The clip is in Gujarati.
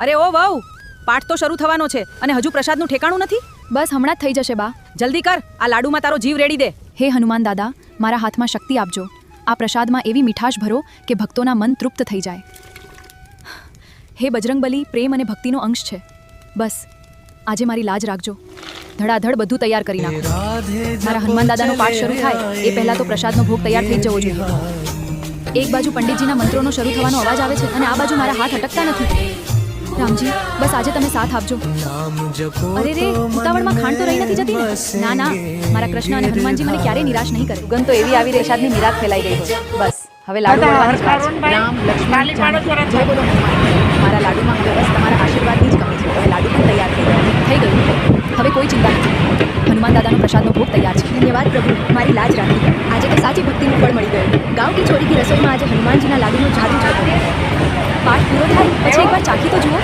અરે ઓ વહુ, પાઠ તો શરૂ થવાનો છે અને હજુ પ્રસાદનું ઠેકાણું નથી. બસ હમણાં જ થઈ જશે બા. જલ્દી કર, આ લાડુમાં તારો જીવ રેડી દે. હે હનુમાન દાદા, મારા હાથમાં શક્તિ આપજો. આ પ્રસાદમાં એવી મીઠાશ ભરો કે ભક્તોના મન તૃપ્ત થઈ જાય. હે બજરંગબલી, પ્રેમ અને ભક્તિનો અંશ છે. બસ આજે મારી લાજ રાખજો. ધડાધડ બધું તૈયાર કરી નાખો. મારા હનુમાન દાદાનો પાઠ શરૂ થાય એ પહેલા તો પ્રસાદનો ભોગ તૈયાર થઈ જવો જોઈએ. એક બાજુ પંડિતજીના મંત્રોનો શરૂ થવાનો અવાજ આવે છે અને આ બાજુ મારા હાથ અટકતા નથી. રામજી, બસ આજે તમે સાથ આપજો. અરે રે, ઉતાવળમાં ખાંડ તો રહી નથી જતી ને? ના ના, મારા કૃષ્ણ અને હનુમાનજી મને ક્યારેય નિરાશ નહીં કરે. સુગંધ તો એવી આવી રેશાદની નિરાશ ફેલાઈ ગઈ હોય. બસ હવે લાડુ વળવાની જ વાર છે. રામ, લક્ષ્મણ, જાનકી, જય બોલો હનુમાન. મારા લાડુમાં હવે બસ તમારા આશીર્વાદની જ કમી છે. હવે લાડુ પણ તૈયાર થઈ ગયું. હવે કોઈ ચિંતા નથી. હનુમાન દાદાનો પ્રસાદનો ભોગ તૈયાર છે. ધન્યવાદ પ્રભુ, મારી લાજ રાખી. આજે તો સાચી ભક્તિનું ફળ મળી ગયું. ગાંવ કી ચોરી કી રસોઈમાં આજે હનુમાનજીના લાડુનો જાદુ છે. પાઠ પૂરો થાય પછી એકવાર ચાખી તો જુઓ.